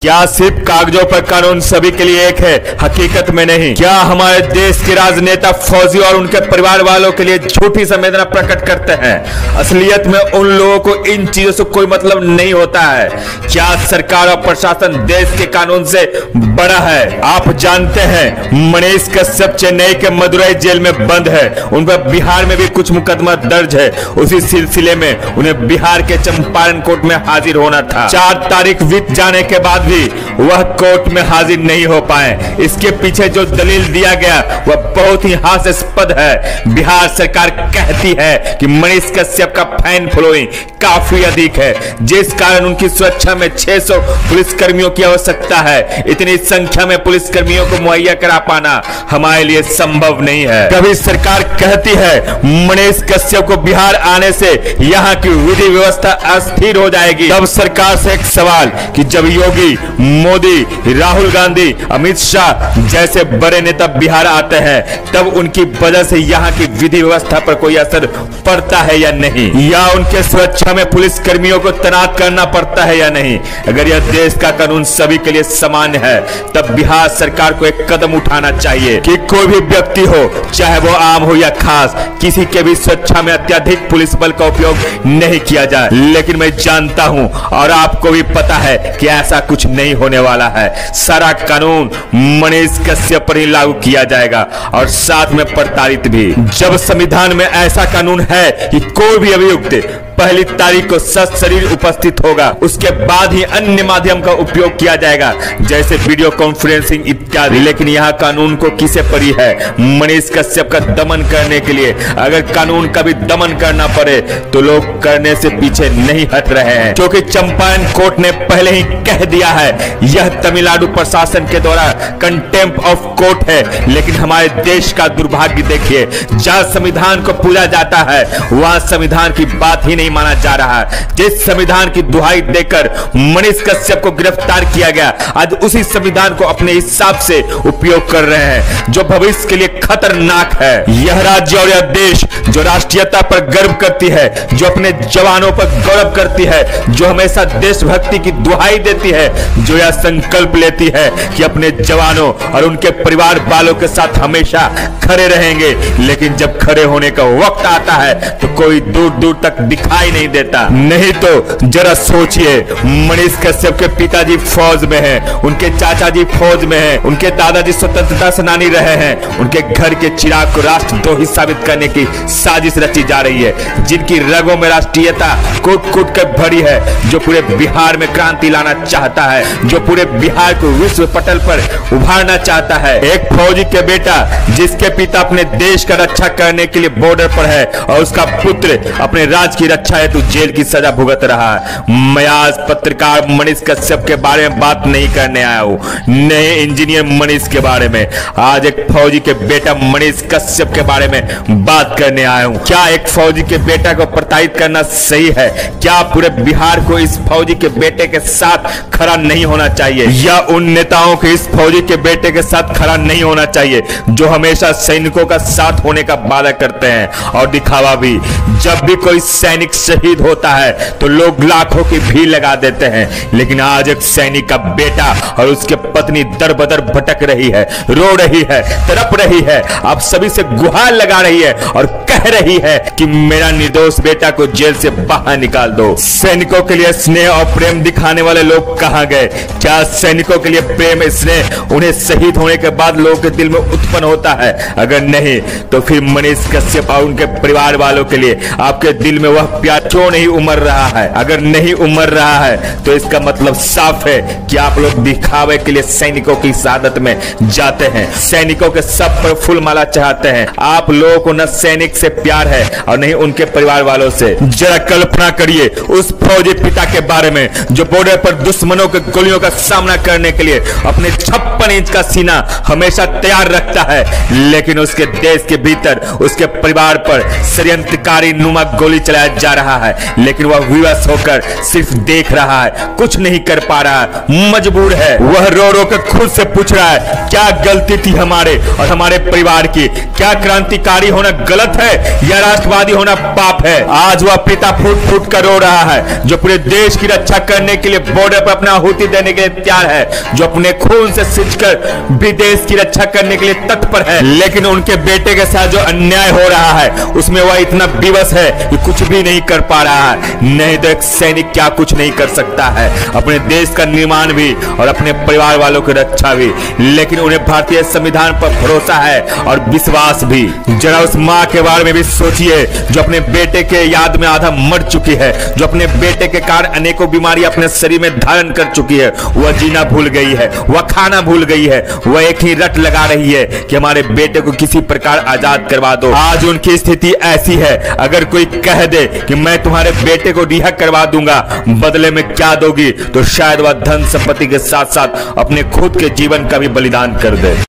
क्या सिर्फ कागजों पर कानून सभी के लिए एक है? हकीकत में नहीं। क्या हमारे देश के राजनेता फौजी और उनके परिवार वालों के लिए झूठी संवेदना प्रकट करते हैं? असलियत में उन लोगों को इन चीजों से कोई मतलब नहीं होता है। क्या सरकार और प्रशासन देश के कानून से बड़ा है? आप जानते हैं मनीष कश्यप चेन्नई के मदुरई जेल में बंद है। उन पर बिहार में भी कुछ मुकदमा दर्ज है। उसी सिलसिले में उन्हें बिहार के चंपारण कोर्ट में हाजिर होना था। 4 तारीख बीत जाने के बाद वह कोर्ट में हाजिर नहीं हो पाए। इसके पीछे जो दलील दिया गया वह बहुत ही हास्यास्पद है। बिहार सरकार कहती है कि मनीष कश्यप का फैन फॉलोइंग काफी अधिक है, जिस कारण उनकी सुरक्षा में 600 पुलिसकर्मियों की आवश्यकता है। इतनी संख्या में पुलिसकर्मियों को मुहैया करा पाना हमारे लिए संभव नहीं है। कभी सरकार कहती है मनीष कश्यप को बिहार आने से यहाँ की विधि व्यवस्था अस्थिर हो जाएगी। तब सरकार से एक सवाल कि जब योगी, मोदी, राहुल गांधी, अमित शाह जैसे बड़े नेता बिहार आते हैं तब उनकी वजह से यहाँ की विधि व्यवस्था पर कोई असर पड़ता है या नहीं, या उनके सुरक्षा में पुलिस कर्मियों को तैनात करना पड़ता है या नहीं? अगर यह देश का कानून सभी के लिए समान है तब बिहार सरकार को एक कदम उठाना चाहिए कि कोई भी व्यक्ति हो, चाहे वो आम हो या खास, किसी के भी सुरक्षा में अत्यधिक पुलिस बल का उपयोग नहीं किया जाए। लेकिन मैं जानता हूं और आपको भी पता है कि ऐसा कुछ नहीं होने वाला है। सारा कानून मनीष कश्यप पर ही लागू किया जाएगा और साथ में प्रताड़ित भी। जब संविधान में ऐसा कानून है कि कोई भी अभियुक्त 1 तारीख को सशरीर उपस्थित होगा, उसके बाद ही अन्य माध्यम का उपयोग किया जाएगा जैसे वीडियो कॉन्फ्रेंसिंग इत्यादि। लेकिन यहाँ कानून को किसे पड़ी है? मनीष कश्यप का दमन करने के लिए। अगर कानून का भी दमन करना पड़े तो लोग करने से पीछे नहीं हट रहे हैं, क्योंकि चंपारण कोर्ट ने पहले ही कह दिया है यह तमिलनाडु प्रशासन के द्वारा कंटेम्प्ट ऑफ कोर्ट है। लेकिन हमारे देश का दुर्भाग्य देखिए, जहां संविधान को पूजा जाता है वहां संविधान की बात ही नहीं माना जा रहा है। जिस संविधान की दुहाई देकर मनीष कश्यप को गिरफ्तार किया गया, आज उसी संविधान को अपने हिसाब से उपयोग कर रहे हैं, जो भविष्य के लिए खतरनाक है। यह राज्य और यह देश जो राष्ट्रीयता पर गर्व करती है, जो अपने जवानों पर गौरव करती है, जो हमेशा देशभक्ति की दुहाई देती है, जो यह संकल्प लेती है कि अपने जवानों और उनके परिवार वालों के साथ हमेशा खड़े रहेंगे, लेकिन जब खड़े होने का वक्त आता है तो कोई दूर दूर तक दिखाई नहीं देता। नहीं तो जरा सोचिए, मनीष कश्यप के पिताजी फौज में हैं, उनके चाचा जी फौज में हैं, उनके दादाजी स्वतंत्रता सेनानी रहे हैं। उनके घर के चिराग को राष्ट्रद्रोही साबित करने की साजिश रची जा रही है, जिनकी रगों में राष्ट्रीयता कूट कूट कर भरी है, जो पूरे बिहार में क्रांति लाना चाहता है, जो पूरे बिहार को विश्व पटल पर उभारना चाहता है। एक फौजी के बेटा जिसके पिता अपने देश का रक्षा करने के लिए बॉर्डर पर है और उसका पुत्र अपने राज्य की रक्षा हेतु जेल की सजा भुगत रहा है। मैं आज पत्रकार मनीष कश्यप के बारे में बात नहीं करने आया हूँ, नए इंजीनियर मनीष के बारे में। आज एक फौजी के बेटा मनीष कश्यप के बारे में बात करने आया हूँ। क्या एक फौजी के बेटा को प्रताड़ित करना सही है? क्या पूरे बिहार को इस फौजी के बेटे के साथ खड़ा नहीं होना चाहिए, या उन नेताओं के इस फौजी के बेटे के साथ खड़ा नहीं होना चाहिए जो हमेशा सैनिकों का साथ होने का वादा करते हैं और दिखावा भी? जब भी कोई सैनिक शहीद होता है तो लोग लाखों की भीड़ लगा देते हैं, लेकिन आज एक सैनिक का बेटा और उसके पत्नी दर बदर भटक रही है, रो रही है, तड़प रही है, आप सभी से गुहार लगा रही है और कह रही है कि मेरा निर्दोष बेटा को जेल से बाहर निकाल दो। सैनिकों के लिए स्नेह और प्रेम दिखाने वाले लोग कहां गए? क्या सैनिकों के लिए प्रेम स्नेह उन्हें शहीद होने के बाद लोगों के दिल में उत्पन्न होता है? अगर नहीं तो फिर मनीष कश्यप और उनके परिवार वालों के लिए आपके दिल में वह प्यार क्यों नहीं उमड़ रहा है? अगर नहीं उमड़ रहा है तो इसका मतलब साफ है कि आप लोग दिखावे के लिए सैनिकों की शहादत में जाते हैं, सैनिकों के सब पर फूल माला चाहते हैं। आप लोगों को न सैनिक से प्यार है और नहीं उनके परिवार वालों से। जरा कल्पना करिए उस फौजी पिता के बारे में जो बॉर्डर पर दुश्मनों के गोलियों का सामना करने के लिए अपने 56 इंच का सीना हमेशा तैयार रखता है, लेकिन उसके देश के भीतर उसके परिवार पर षड्यंत्रकारी नुमा गोली चलाया जा जा रहा है, लेकिन वह विवश होकर सिर्फ देख रहा है, कुछ नहीं कर पा रहा है, मजबूर है। वह रो रो कर खुद से पूछ रहा है, क्या गलती थी हमारे और हमारे परिवार की? क्या क्रांतिकारी होना गलत है या राष्ट्रवादी होना पाप है? आज वह पिता फूट फूट कर रो रहा है, जो पूरे देश की रक्षा करने के लिए बॉर्डर पर अपना आहुति देने के लिए तैयार है, जो अपने खून से सिंचकर भी देश की रक्षा करने के लिए तत्पर है। लेकिन उनके बेटे के साथ जो अन्याय हो रहा है उसमें वह इतना विवश है कि कुछ भी नहीं कर पा रहा है। नहीं तो एक सैनिक क्या कुछ नहीं कर सकता है, अपने देश का निर्माण भी और अपने परिवार वालों की रक्षा भी। लेकिन उन्हें भारतीय संविधान पर भरोसा है और विश्वास भी। जरा उस माँ के बारे में भी सोचिए, जो अपने बेटे के याद में आधा मर चुकी है, जो अपने बेटे के कारण अनेकों बीमारी अपने शरीर में धारण कर चुकी है। वह जीना भूल गई है, वह खाना भूल गई है, वह एक ही रट लगा रही है कि हमारे बेटे को किसी प्रकार आजाद करवा दो। आज उनकी स्थिति ऐसी है, अगर कोई कह दे कि मैं तुम्हारे बेटे को रिहा करवा दूंगा, बदले में क्या दोगी, तो शायद वह धन संपत्ति के साथ साथ अपने खुद के जीवन का भी बलिदान कर दे।